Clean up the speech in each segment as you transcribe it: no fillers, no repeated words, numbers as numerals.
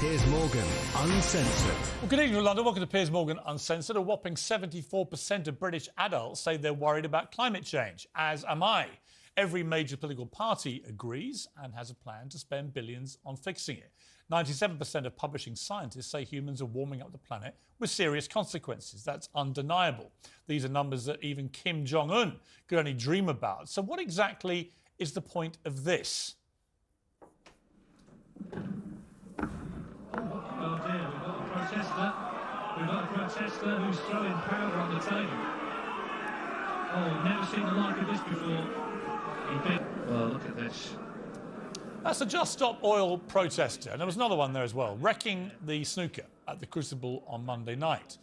Piers Morgan Uncensored. Well, good evening, London. Welcome to Piers Morgan Uncensored. A whopping 74% of British adults say they're worried about climate change, as am I. Every major political party agrees and has a plan to spend billions on fixing it. 97% of publishing scientists say humans are warming up the planet with serious consequences. That's undeniable. These are numbers that even Kim Jong-un could only dream about. So what exactly is the point of this? Oh dear, we've got a protester. We've got a protester who's throwing powder on the table. Oh, never seen the like of this before. Well, look at this. That's a Just Stop Oil protester, and there was another one there as well, wrecking the snooker at the Crucible on Monday night.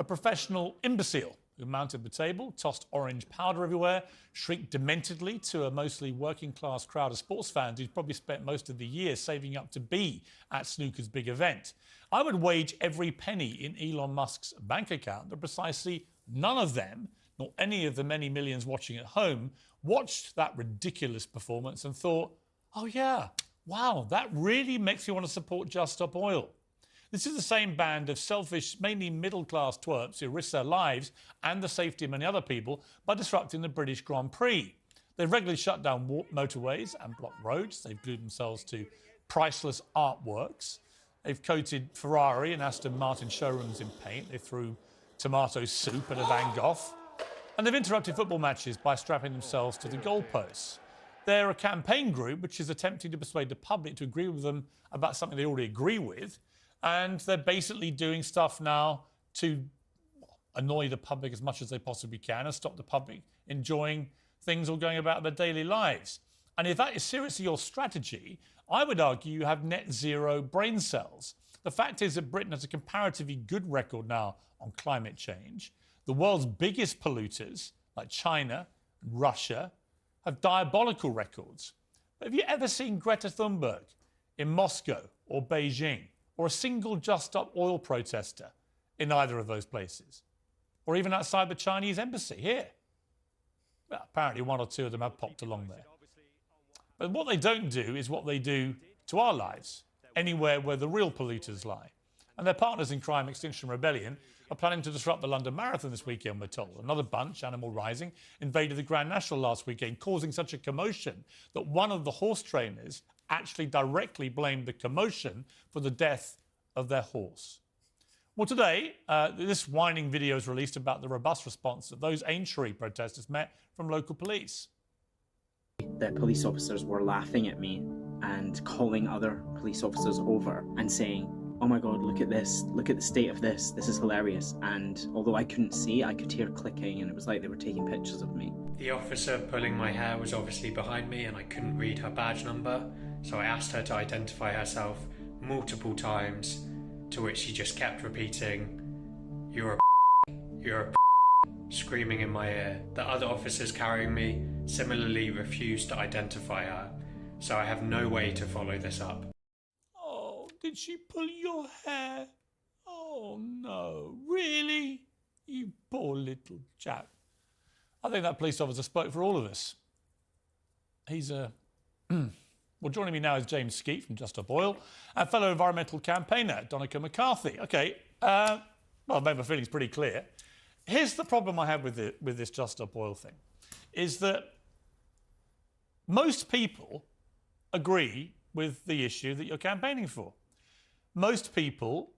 A professional imbecile who mounted the table, tossed orange powder everywhere, shrieked dementedly to a mostly working-class crowd of sports fans who'd probably spent most of the year saving up to be at snooker's big event. I would wage every penny in Elon Musk's bank account that precisely none of them, nor any of the many millions watching at home, watched that ridiculous performance and thought, oh yeah, wow, that really makes me want to support Just Stop Oil. This is the same band of selfish, mainly middle-class twerps who risk their lives and the safety of many other people by disrupting the British Grand Prix. They've regularly shut down motorways and blocked roads. They've glued themselves to priceless artworks. They've coated Ferrari and Aston Martin showrooms in paint. They threw tomato soup at a Van Gogh. And they've interrupted football matches by strapping themselves to the goalposts. They're a campaign group which is attempting to persuade the public to agree with them about something they already agree with. And they're basically doing stuff now to annoy the public as much as they possibly can and stop the public enjoying things or going about their daily lives. And if that is seriously your strategy, I would argue you have net zero brain cells. The fact is that Britain has a comparatively good record now on climate change. The world's biggest polluters, like China and Russia, have diabolical records. But have you ever seen Greta Thunberg in Moscow or Beijing, or a single Just Stop Oil protester in either of those places? Or even outside the Chinese embassy here? Well, apparently one or two of them have popped along there. But what they don't do is what they do to our lives, anywhere where the real polluters lie. And their partners in crime, Extinction Rebellion, are planning to disrupt the London Marathon this weekend, we're told. Another bunch, Animal Rising, invaded the Grand National last weekend, causing such a commotion that one of the horse trainers actually directly blamed the commotion for the death of their horse. Well, today, this whining video is released about the robust response that those Aintree protesters met from local police. The police officers were laughing at me and calling other police officers over and saying, oh my God, look at this, look at the state of this is hilarious. And although I couldn't see, I could hear clicking, and it was like they were taking pictures of me. The officer pulling my hair was obviously behind me and I couldn't read her badge number, so I asked her to identify herself multiple times, to which she just kept repeating, you're a screaming in my ear. The other officers carrying me similarly refused to identify her, so I have no way to follow this up. Oh, did she pull your hair? Oh no, really? You poor little chap. I think that police officer spoke for all of us. He's a... Well, joining me now is James Skeet from Just Stop Oil, and fellow environmental campaigner Donnachadh McCarthy. OK, well, I've made my feelings pretty clear. Here's the problem I have with this Just Stop Oil thing, is that most people agree with the issue that you're campaigning for. Most people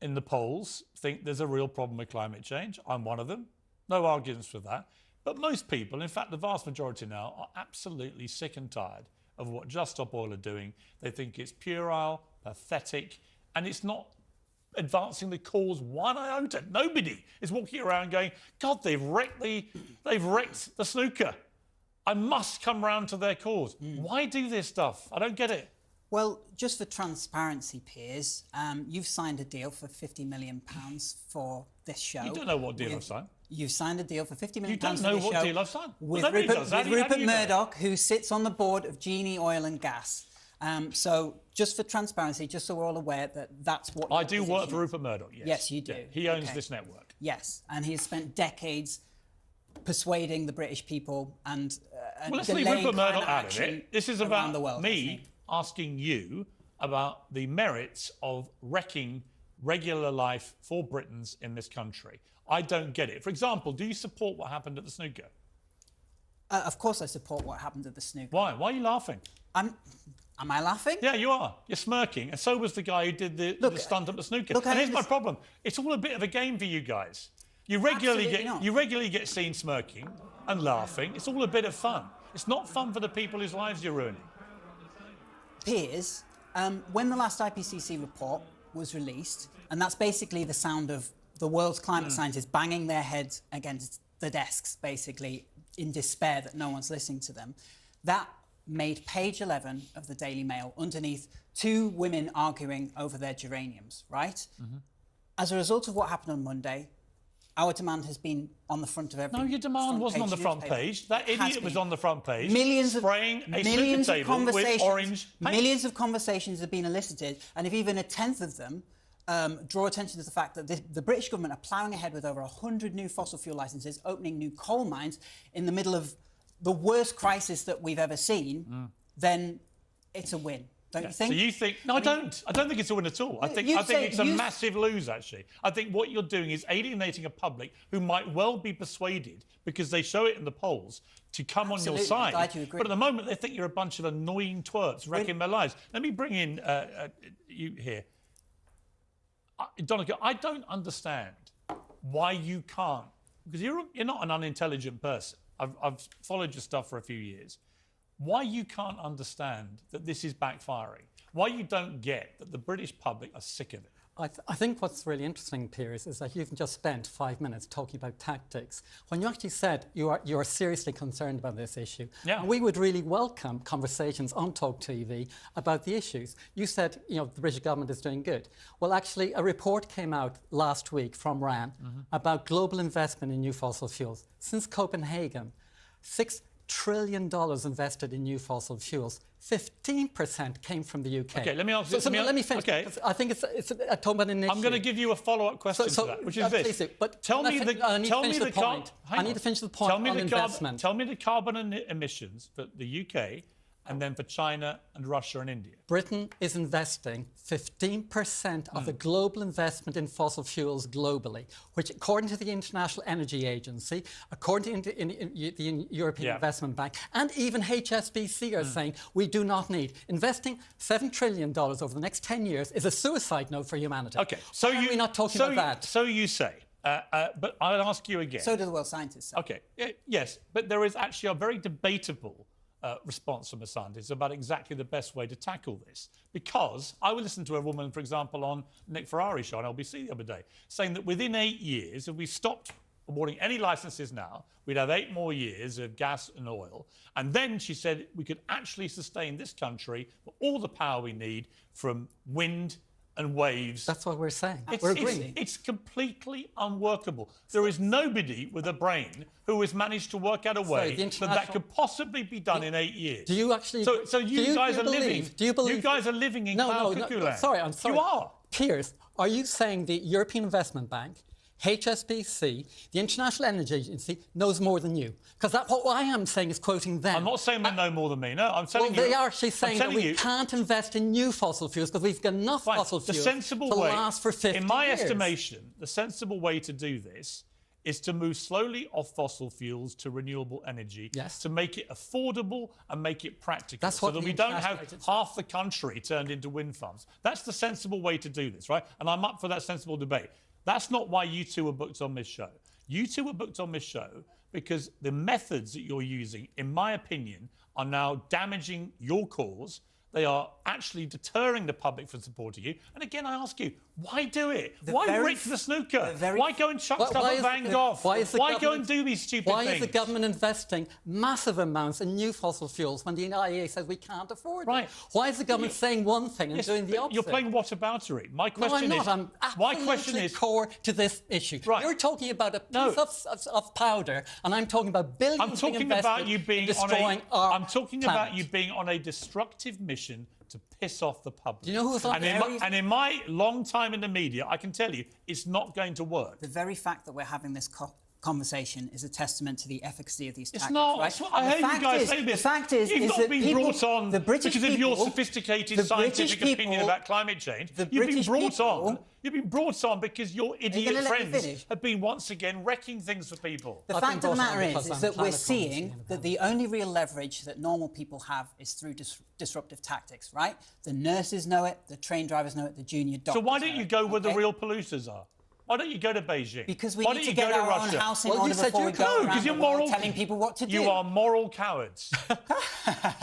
in the polls think there's a real problem with climate change. I'm one of them. No arguments with that. But most people, in fact, the vast majority now, are absolutely sick and tired of what Just Stop Oil are doing. They think it's puerile, pathetic, and it's not advancing the cause one iota. Nobody is walking around going, God, they've wrecked the snooker. I must come round to their cause. Why do this stuff? I don't get it. Well, just for transparency, Piers, you've signed a deal for £50 million for this show. You don't know what deal I've signed. You've signed a deal for £50 million You don't know what deal I've signed. With Rupert Murdoch, who sits on the board of Genie Oil and Gas. So, just for transparency, just so we're all aware that that's what... I do work for Rupert Murdoch, yes. Yes, you do. Yeah, he owns this network. Yes, and he has spent decades persuading the British people and well, let's leave Rupert Murdoch out of it. This is about the world, me asking you about the merits of wrecking regular life for Britons in this country. I don't get it. For example, do you support what happened at the snooker? Of course I support what happened at the snooker. Why? Why are you laughing? Am I laughing? Yeah, you are. You're smirking. And so was the guy who did the stunt at the snooker. And here's my problem. It's all a bit of a game for you guys. You regularly get seen smirking and laughing. It's all a bit of fun. It's not fun for the people whose lives you're ruining. Piers, when the last IPCC report was released, and that's basically the sound of the world's climate scientists banging their heads against the desks, basically, in despair that no one's listening to them, that made page 11 of the Daily Mail underneath 2 women arguing over their geraniums, right? As a result of what happened on Monday, our demand has been on the front of every... No, your demand wasn't on the front page. That idiot was on the front page, spraying a snooker table with orange paint. Millions of conversations have been elicited, and if even a tenth of them draw attention to the fact that the British government are ploughing ahead with over 100 new fossil fuel licences, opening new coal mines in the middle of the worst crisis that we've ever seen, then it's a win. Don't you think? So you think... No, I don't. I don't think it's a win at all. I think it's a massive lose, actually. I think what you're doing is alienating a public who might well be persuaded, because they show it in the polls, to come on your side. I'm glad you agree. But at the moment, they think you're a bunch of annoying twerps wrecking their lives. Let me bring in you here. Donnachadh, I don't understand why you can't... Because you're not an unintelligent person. I've followed your stuff for a few years. Why you can't understand that this is backfiring? Why you don't get that the British public are sick of it? I think what's really interesting, Piers, is that you've just spent 5 minutes talking about tactics when you actually said you are seriously concerned about this issue. Yeah. And we would really welcome conversations on TalkTV about the issues. You said, the British government is doing good. Well, actually, a report came out last week from RAN about global investment in new fossil fuels. Since Copenhagen, $6 trillion invested in new fossil fuels. 15% came from the UK. Okay, let me ask. Let me finish. Okay. I think it's a talk about an issue. I'm going to give you a follow-up question to that, which is this. But tell me the I need to finish the point on investment. Tell me the carbon emissions for the UK and then for China and Russia and India. Britain is investing 15% of the global investment in fossil fuels globally, which, according to the International Energy Agency, according to the European Investment Bank, and even HSBC are saying we do not need. Investing $7 trillion over the next 10 years is a suicide note for humanity. Okay, so we're not talking about that. So you say. But I'll ask you again. So do the world scientists. Okay, yes, but there is actually a very debatable response from the scientists about exactly the best way to tackle this. Because I would listen to a woman, for example, on Nick Ferrari's show on LBC the other day, saying that within 8 years, if we stopped awarding any licences now, we'd have 8 more years of gas and oil. And then she said we could actually sustain this country for all the power we need from wind and waves. That's what we're saying. We're agreeing. It's completely unworkable. There is nobody with a brain who has managed to work out a way that could possibly be done in 8 years. Do you actually... So you guys are living... Do you believe... You guys are living in cloud cuckoo land. Sorry, I'm sorry. You are. Piers, are you saying the European Investment Bank, HSBC, the International Energy Agency, knows more than you? Because what I am saying is quoting them. I'm not saying they know more than me. No, I'm telling you... Well, they are actually saying that we can't invest in new fossil fuels because we've got enough fossil fuels to last for 50 years. In my estimation, the sensible way to do this is to move slowly off fossil fuels to renewable energy, to make it affordable and make it practical, so that we don't have half the country turned into wind farms. That's the sensible way to do this, right? And I'm up for that sensible debate. That's not why you two were booked on this show. You two were booked on this show because the methods that you're using, in my opinion, are now damaging your cause. They are actually deterring the public from supporting you. And again, I ask you, why do it? Why rick the snooker? Why go and chuck stuff at Van Gogh? Why go and do these stupid things? Why is the government investing massive amounts in new fossil fuels when the IEA says we can't afford it? Why is the government saying one thing and doing the opposite? You're playing whataboutery. My question is... No, I'm not. I'm absolutely core to this issue. You're talking about a piece of powder, and I'm talking about billions being invested in destroying our I'm talking about you being on a destructive mission to piss off the public. Do you know who's on and in my long time in the media, I can tell you, it's not going to work. The very fact that we're having this conversation is a testament to the efficacy of these tactics. It's not. Right? I heard you guys say this. The fact is, you've not been brought on the British because of your people, sophisticated scientific opinion about climate change. You've been brought on. You've been brought on because your idiot friends have been once again wrecking things for people. The fact of the matter is that we're seeing that the only real leverage that normal people have is through disruptive tactics, right? The nurses know it, the train drivers know it, the junior doctors. So why don't you go where the real polluters are? Why don't you go to Beijing? Because we need to get our own house in order before we go around the world telling people what to do. You are moral cowards.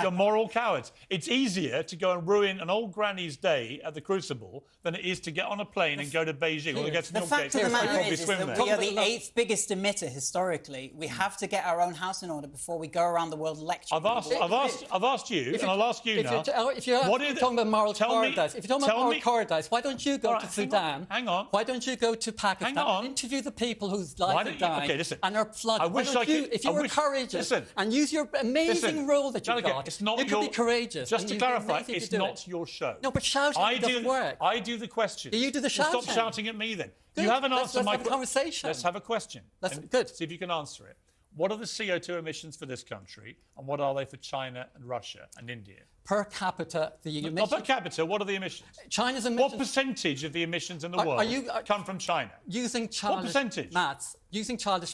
You're moral cowards. It's easier to go and ruin an old granny's day at the Crucible than it is to get on a plane and go to Beijing or to get to the fact of the matter is that we are the 8th biggest emitter historically. We have to get our own house in order before we go around the world lecturing. I've asked you, and I'll ask you now. If you're talking about moral cowardice, why don't you go to Sudan? Hang on. Why don't you go to Pakistan and interview the people whose lives are dying and are flooded? If you were courageous and use your amazing role that you've got, you could be courageous. Just to clarify, it's not your show. No, but shouting doesn't work. I do the question. You do the shouting. Stop shouting at me then. Good. You haven't answered my question. Let's have a conversation. Let's have a question. Good. See if you can answer it. What are the CO2 emissions for this country, and what are they for China and Russia and India? Per capita, the emissions... Not per capita, what are the emissions? China's emissions... What percentage of the emissions in the world come from China? Using childish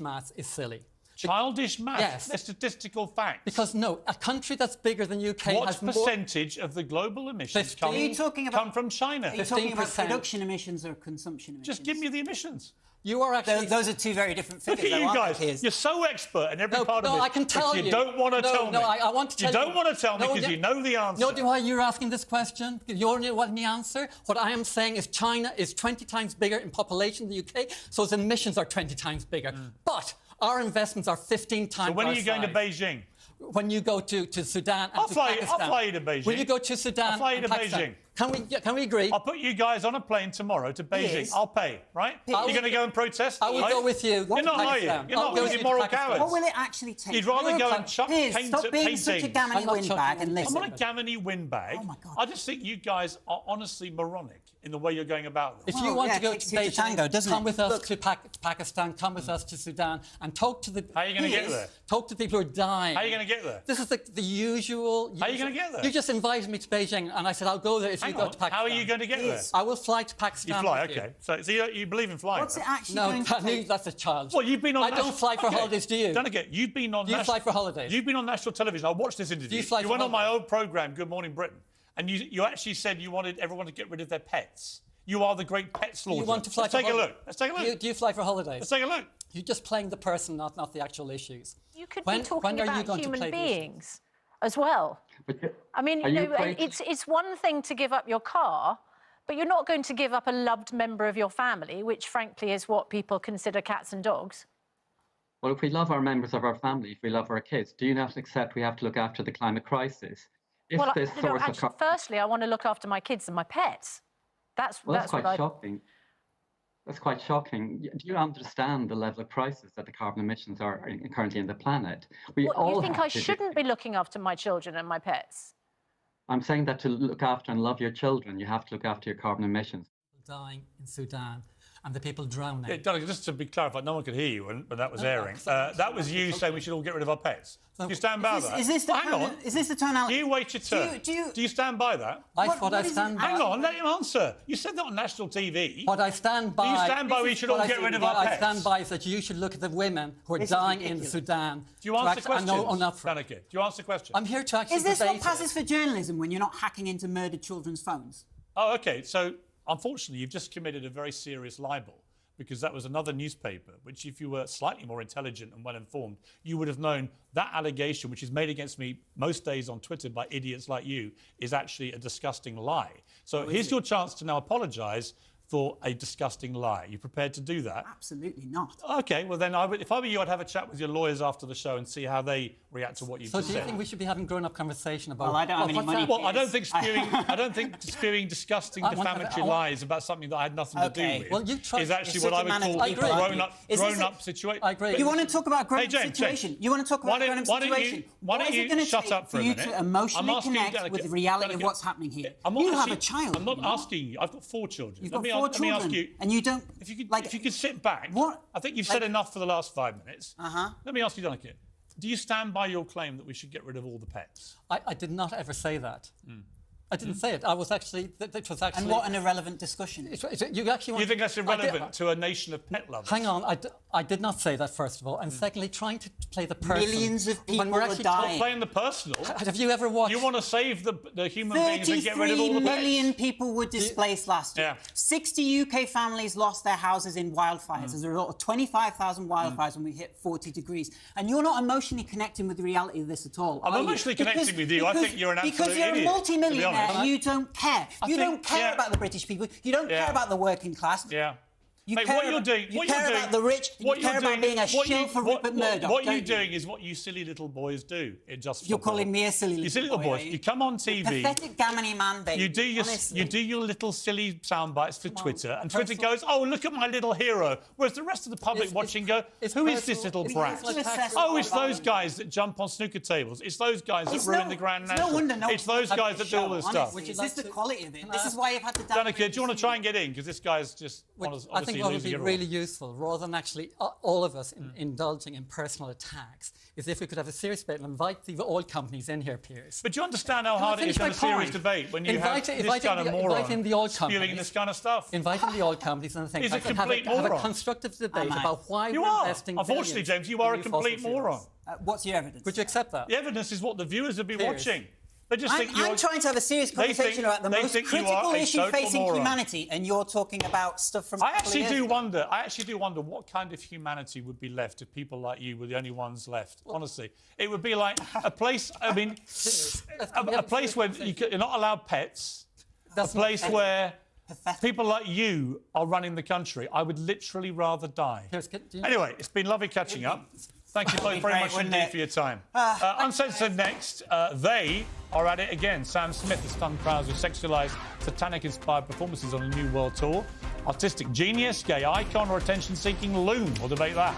maths is silly. Childish maths? Yes. They're statistical facts. Because, no, a country that's bigger than UK has more... What percentage of the global emissions come from China? Are you talking about production emissions or consumption emissions? Just give me the emissions. You are actually... Those are two very different figures. Look at you guys. You're so expert in every part of it. No, I can tell you. You don't want to tell me. No, I want to tell you. You don't want to tell me because you know the answer. No, do why you're asking this question? Because you already want the answer. What I am saying is China is 20 times bigger in population than the UK, so its emissions are 20 times bigger. But our investments are 15 times So when are you going to Beijing? When you go to Sudan and I'll to fly Pakistan. you to Beijing. When you go to Sudan I'll fly you and to Pakistan. Beijing. Can we agree? I'll put you guys on a plane tomorrow to Beijing. Piers. I'll pay, right? You're going to go and protest? I will go with you. You're not, are you? You're not because you're moral cowards. What will it actually take? You'd rather go and chuck paint at stop being such a gammony windbag and listen. I'm not a gammony windbag. Oh my God. I just think you guys are honestly moronic in the way you're going about this. If you want to go to Beijing, come with us to Pakistan, come with us to Sudan, and talk to the... How are you going to get there? Talk to people who are dying. How are you going to get there? This is the usual... How are you going to get there? You just invited me to Beijing, and I said, I'll go there if you go to Pakistan. How are you going to get there? I will fly to Pakistan. You fly, OK. So you believe in flying? What's it actually going to take? That's a child. Well, you've been on... I don't fly for holidays, do you? Donnachadh, you've been on... Do you fly for holidays? You've been on national television. I watched this interview. Do you fly You went on my old programme, Good Morning Britain, and you actually said you wanted everyone to get rid of their pets. You are the great pet slaughterer. You want to fly Let's take a look. Let's take a look. Do you fly for holidays? Let's take a look. You're just playing the person, not the actual issues. You could be talking about human beings as well. But I mean, you know, it's one thing to give up your car, but you're not going to give up a loved member of your family, which, frankly, is what people consider cats and dogs. Well, if we love our members of our family, if we love our kids, do you not accept we have to look after the climate crisis? Firstly, I want to look after my kids and my pets. That's quite shocking. That's quite shocking. Do you understand the level of crisis that the carbon emissions are currently in the planet? You think I shouldn't be looking after my children and my pets? I'm saying that to look after and love your children, you have to look after your carbon emissions. Dying in Sudan and the people drowning. Yeah, Donnachadh, just to be clarified, no one could hear you when that was airing. That was you saying we should all get rid of our pets. Do you stand by that? Is this the tonality? You wait your turn. Do you stand by that? I stand by. Hang on, let him answer. You said that on national TV. What I stand by... Do you stand by we should all get rid of our pets? What I stand by is that you should look at the women who are dying in Sudan. Do you answer questions, Donnachadh? Do you answer questions? I'm here to actually Is this what passes for journalism when you're not hacking into murdered children's phones? Oh, OK. So, unfortunately, you've just committed a very serious libel, because that was another newspaper, which if you were slightly more intelligent and well-informed, you would have known that allegation, which is made against me most days on Twitter by idiots like you, is actually a disgusting lie. So here's your chance to now apologise for a disgusting lie. You prepared to do that? Absolutely not. OK, well then, if I were you, I'd have a chat with your lawyers after the show and see how they react to what you've just said. So do you think we should be having grown-up conversation about... Well, I don't have any money. Well, I don't think spewing disgusting, defamatory lies about something that I had nothing to do with is actually what I would call a grown-up situation. I agree. You want to talk about grown-up situation? You want to talk about grown-up situation? Why don't you shut up for a minute? For you to emotionally connect with the reality of what's happening here. You have a child. I'm not asking you. I've got 4 children. Let me let me ask you, and you don't... If you could sit back... What? I think you've said enough for the last 5 minutes. Uh-huh. Let me ask you, Donnachadh, do you stand by your claim that we should get rid of all the pets? I did not ever say that. I didn't say it. I was actually... It was actually... And what an irrelevant discussion. You think that's irrelevant to a nation of pet lovers? Hang on, I did not say that, first of all. And secondly, trying to play the personal... Millions of people are dying. Not playing the personal. Have you ever watched... You want to save the human beings and get rid of all the pets? 33 million people were displaced last year. 60 UK families lost their houses in wildfires as a result of 25,000 wildfires when we hit 40 degrees. And you're not emotionally connecting with the reality of this at all. I'm emotionally connecting with you. I think you're an absolute Because you're idiot, a multi-millionaire and you don't care. You don't care yeah. about the British people. You don't care about the working class. Yeah. You Mate, care what you're about, doing, you care about the rich. You care about being a shill for Rupert Murdoch. What you're doing is what you silly little boys do. You're calling me a silly little boy. You silly little boys. You come on TV. Pathetic Gamony man, baby. You do your little silly sound bites for Twitter, and Twitter goes, "Oh, look at my little hero," whereas the rest of the public watching go, "Who is this little brat?" Oh, it's those guys that jump on snooker tables. It's those guys that ruin the Grand National. No wonder. It's those guys that do all this stuff. Is this the quality of it? This is why you've had to. Donnachadh, do you want to try and get in? Because this guy's just obviously I think what would be losing it all. really useful, rather than actually all of us indulging in personal attacks, is if we could have a serious debate and invite the oil companies in here, Piers. But do you understand how hard it is to have a serious debate when you have this kind of moron spewing this kind of stuff? Inviting the oil companies and think He's a I can complete have a moron. constructive debate about why You we're are. investing Unfortunately, James, you are a complete moron. What's your evidence? Would you accept that? The evidence is what the viewers have been watching. They just think I'm trying to have a serious conversation about the most critical issue facing humanity, and you're talking about stuff from. I actually do wonder what kind of humanity would be left if people like you were the only ones left. Honestly, it would be like a place. I mean, a place where you're not allowed pets. A place where people like you are running the country. I would literally rather die. Anyway, it's been lovely catching up. Thank you both very much indeed for your time. Uncensored next, they are at it again. Sam Smith has stunned crowds with sexualised, satanic-inspired performances on a new world tour. Artistic genius, gay icon or attention-seeking loon? We'll debate that.